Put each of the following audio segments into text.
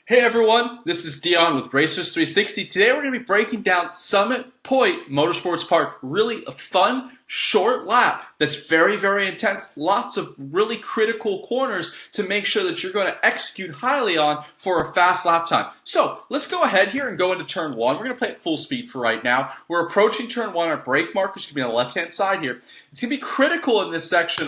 Hey everyone, this is Dion with Racers360. Today we're going to be breaking down Summit Point Motorsports Park. Really a fun, short lap that's very intense. Lots of really critical corners to make sure that you're going to execute highly on for a fast lap time. So let's go ahead here and go into turn one. We're going to play at full speed for right now. We're approaching turn one. Our brake marker's going to be on the left-hand side here. It's going to be critical in this section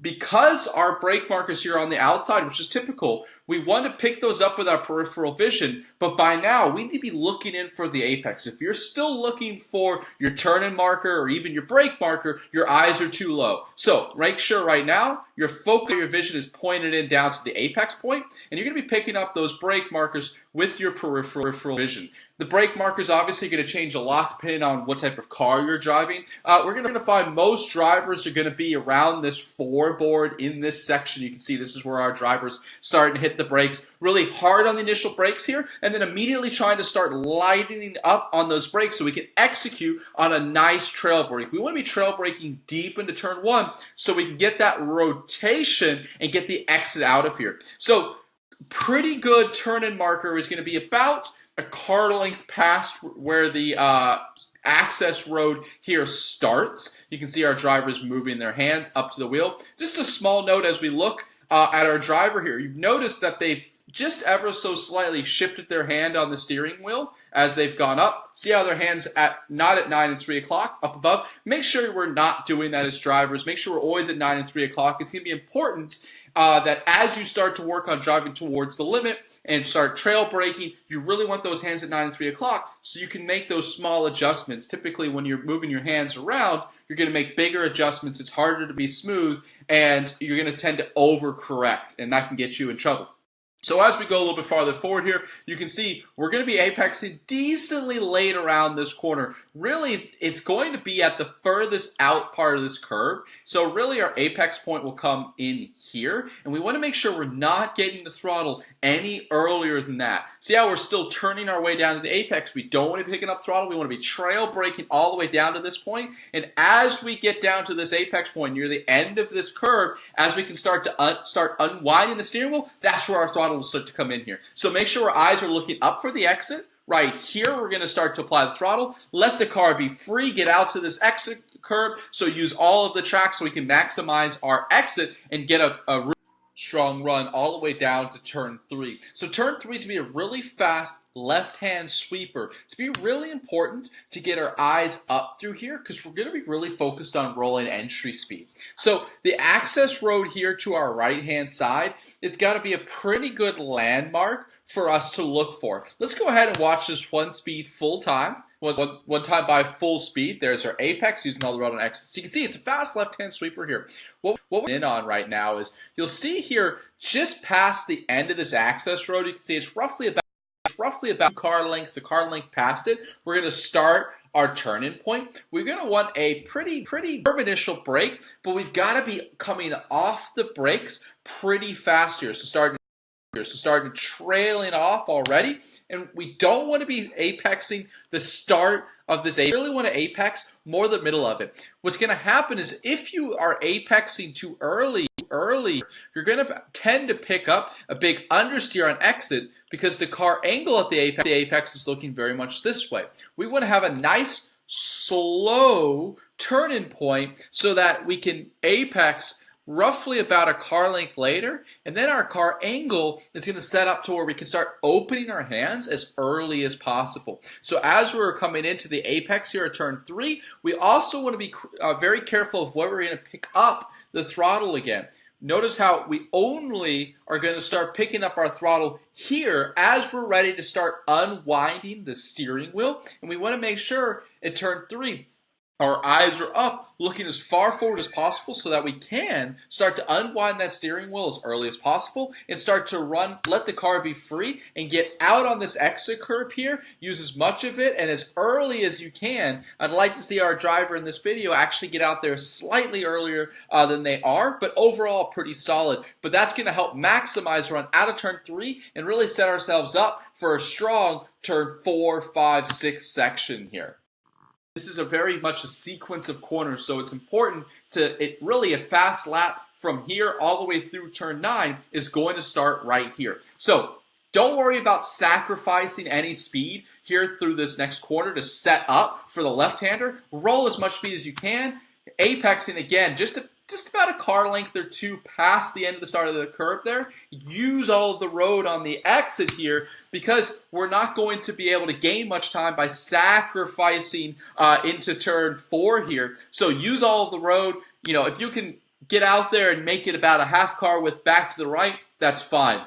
because our brake markers here on the outside, which is typical. We want to pick those up with our peripheral vision, but by now we need to be looking in for the apex. If you're still looking for your turn-in marker or even your brake marker, your eyes are too low. So make sure right now your focus, your vision is pointed in down to the apex point, and you're going to be picking up those brake markers with your peripheral vision. The brake marker is obviously going to change a lot depending on what type of car you're driving. We're going to find most drivers are going to be around this floorboard in this section. You can see this is where our drivers starting to hit the brakes really hard on the initial brakes here, and then immediately trying to start lightening up on those brakes so we can execute on a nice trail brake. We want to be trail braking deep into turn one so we can get that rotation and get the exit out of here. So pretty good turn-in marker is going to be about a car length past where the access road here starts. You can see our drivers moving their hands up to the wheel. Just a small note as we look at our driver here. You've noticed that they've just ever so slightly shifted their hand on the steering wheel as they've gone up. See how their hands not at 9 and 3 o'clock up above. Make sure we're not doing that as drivers. Make sure we're always at 9 and 3 o'clock. It's going to be important that as you start to work on driving towards the limit and start trail braking, you really want those hands at 9 and 3 o'clock so you can make those small adjustments. Typically when you're moving your hands around, you're going to make bigger adjustments. It's harder to be smooth and you're going to tend to overcorrect, and that can get you in trouble. So as we go a little bit farther forward here, you can see we're going to be apexing decently late around this corner. Really, it's going to be at the furthest out part of this curve. So really our apex point will come in here, and we want to make sure we're not getting the throttle any earlier than that. See how we're still turning our way down to the apex? We don't want to be picking up throttle. We want to be trail braking all the way down to this point. And as we get down to this apex point near the end of this curve, as we can start to unwinding the steering wheel, that's where our throttle will start to come in here. So make sure our eyes are looking up for the exit. Right here, we're going to start to apply the throttle. Let the car be free. Get out to this exit curve. So use all of the track so we can maximize our exit and get a really strong run all the way down to turn 3. So turn 3 is going to be a really fast left-hand sweeper. It's going to be really important to get our eyes up through here because we're going to be really focused on rolling entry speed. So the access road here to our right-hand side is got to be a pretty good landmark for us to look for. Let's go ahead and watch this one speed full time. One time by full speed. There's our apex using all the road on exits. So you can see it's a fast left-hand sweeper here. What we're in on right now is you'll see here just past the end of this access road, you can see it's roughly about car lengths. The car length past it. We're going to start our turn-in point. We're going to want a pretty firm initial brake, but we've got to be coming off the brakes pretty fast here. So starting trailing off already, and we don't want to be apexing the start of this. We really want to apex more the middle of it. What's going to happen is if you are apexing too early, you're going to tend to pick up a big understeer on exit because the car angle at the apex is looking very much this way. We want to have a nice slow turn-in point so that we can apex roughly about a car length later, and then our car angle is going to set up to where we can start opening our hands as early as possible. So as we're coming into the apex here at turn 3, we also want to be very careful of where we're going to pick up the throttle again. Notice how we only are going to start picking up our throttle here as we're ready to start unwinding the steering wheel, and we want to make sure at turn 3 our eyes are up, looking as far forward as possible so that we can start to unwind that steering wheel as early as possible and start to run, let the car be free and get out on this exit curve here. Use as much of it and as early as you can. I'd like to see our driver in this video actually get out there slightly earlier than they are, but overall pretty solid. But that's going to help maximize run out of turn 3 and really set ourselves up for a strong turn 4, 5, 6 section here. This is very much a sequence of corners, so it's important really a fast lap from here all the way through turn 9 is going to start right here. So Don't worry about sacrificing any speed here through this next corner to set up for the left-hander. Roll as much speed as you can. Apexing again, just about a car length or two past the end of the start of the curve there. Use all of the road on the exit here because we're not going to be able to gain much time by sacrificing into turn 4 here. So use all of the road. If you can get out there and make it about a half car width back to the right, that's fine.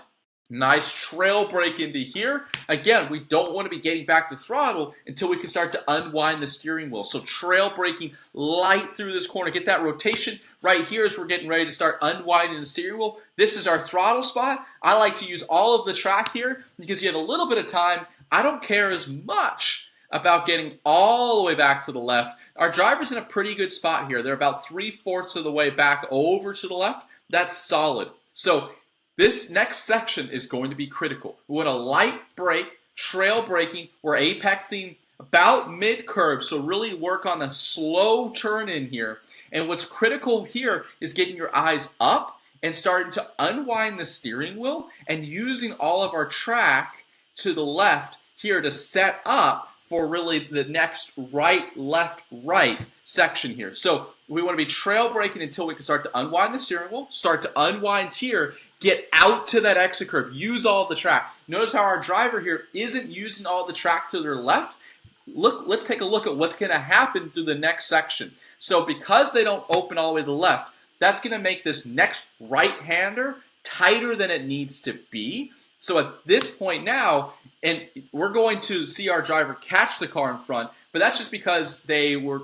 Nice trail break into here. Again, we don't want to be getting back to throttle until we can start to unwind the steering wheel. So trail braking light through this corner. Get that rotation right here as we're getting ready to start unwinding the steering wheel. This is our throttle spot. I like to use all of the track here because you have a little bit of time. I don't care as much about getting all the way back to the left. Our driver's in a pretty good spot here. They're about 3/4 of the way back over to the left. That's solid. So this next section is going to be critical. We want a light brake, trail braking. We're apexing about mid-curve, so really work on a slow turn in here. And what's critical here is getting your eyes up and starting to unwind the steering wheel and using all of our track to the left here to set up for really the next right, left, right section here. So we want to be trail braking until we can start to unwind the steering wheel, start to unwind here, get out to that exit curve, use all the track. Notice how our driver here isn't using all the track to their left. Let's take a look at what's going to happen through the next section. So because they don't open all the way to the left, that's going to make this next right-hander tighter than it needs to be. So at this point now, and we're going to see our driver catch the car in front, but that's just because they were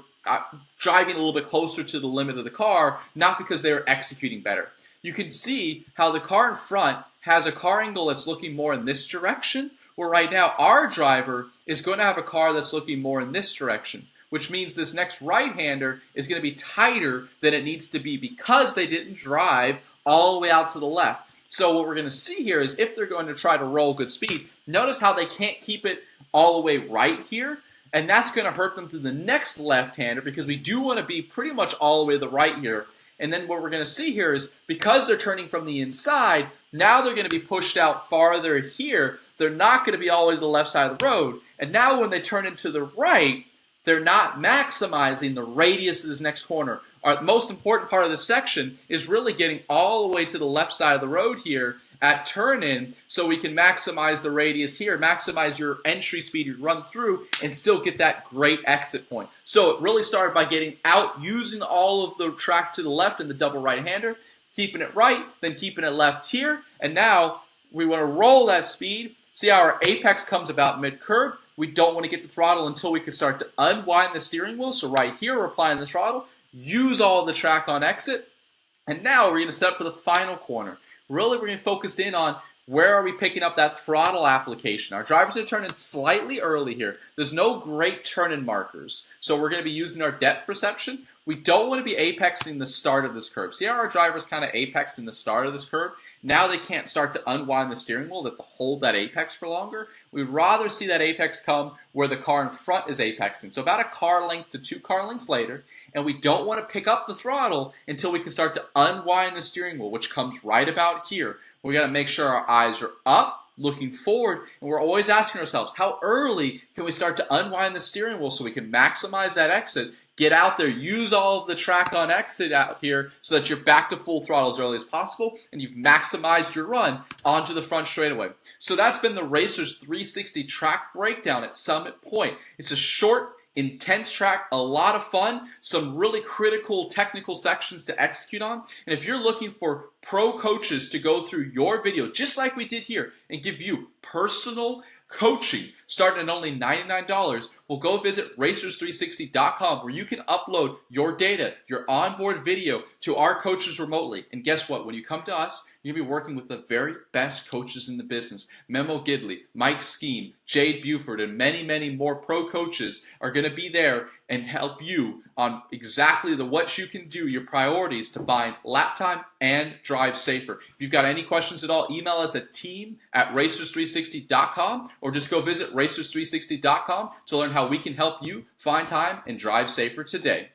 driving a little bit closer to the limit of the car, not because they were executing better. You can see how the car in front has a car angle that's looking more in this direction, where right now our driver is going to have a car that's looking more in this direction, which means this next right-hander is going to be tighter than it needs to be because they didn't drive all the way out to the left. So what we're going to see here is if they're going to try to roll good speed, notice how they can't keep it all the way right here, and that's going to hurt them through the next left-hander because we do want to be pretty much all the way to the right here. And then what we're going to see here is because they're turning from the inside, now they're going to be pushed out farther here. They're not going to be all the way to the left side of the road. And now when they turn into the right, they're not maximizing the radius of this next corner. Our most important part of this section is really getting all the way to the left side of the road here at turn-in so we can maximize the radius here, maximize your entry speed you run through, and still get that great exit point. So it really started by getting out, using all of the track to the left in the double right-hander, keeping it right, then keeping it left here, and now we want to roll that speed. See how our apex comes about mid-curve. We don't want to get the throttle until we can start to unwind the steering wheel. So right here, we're applying the throttle. Use all the track on exit. And now we're going to set up for the final corner. Really, we're going to focus in on where are we picking up that throttle application. Our driver's going to turn in slightly early here. There's no great turn-in markers. So we're going to be using our depth perception. We don't want to be apexing the start of this curve. See how our driver's kind of apexing the start of this curve? Now they can't start to unwind the steering wheel to hold that apex for longer. We'd rather see that apex come where the car in front is apexing. So about a car length to 2 car lengths later, and we don't want to pick up the throttle until we can start to unwind the steering wheel, which comes right about here. We got to make sure our eyes are up, looking forward, and we're always asking ourselves, how early can we start to unwind the steering wheel so we can maximize that exit? Get out there, use all of the track on exit out here so that you're back to full throttle as early as possible and you've maximized your run onto the front straightaway. So that's been the Racers 360 track breakdown at Summit Point. It's a short, intense track, a lot of fun, some really critical technical sections to execute on. And if you're looking for pro coaches to go through your video, just like we did here, and give you personal coaching starting at only $99, well, go visit Racers360.com where you can upload your data, your onboard video to our coaches remotely. And guess what? When you come to us, you'll be working with the very best coaches in the business. Memo Gidley, Mike Skeen, Jade Buford, and many, many more pro coaches are going to be there and help you on exactly what you can do, your priorities to find lap time and drive safer. If you've got any questions at all, email us at team@Racers360.com or just go visit Racers360.com to learn how we can help you find time and drive safer today.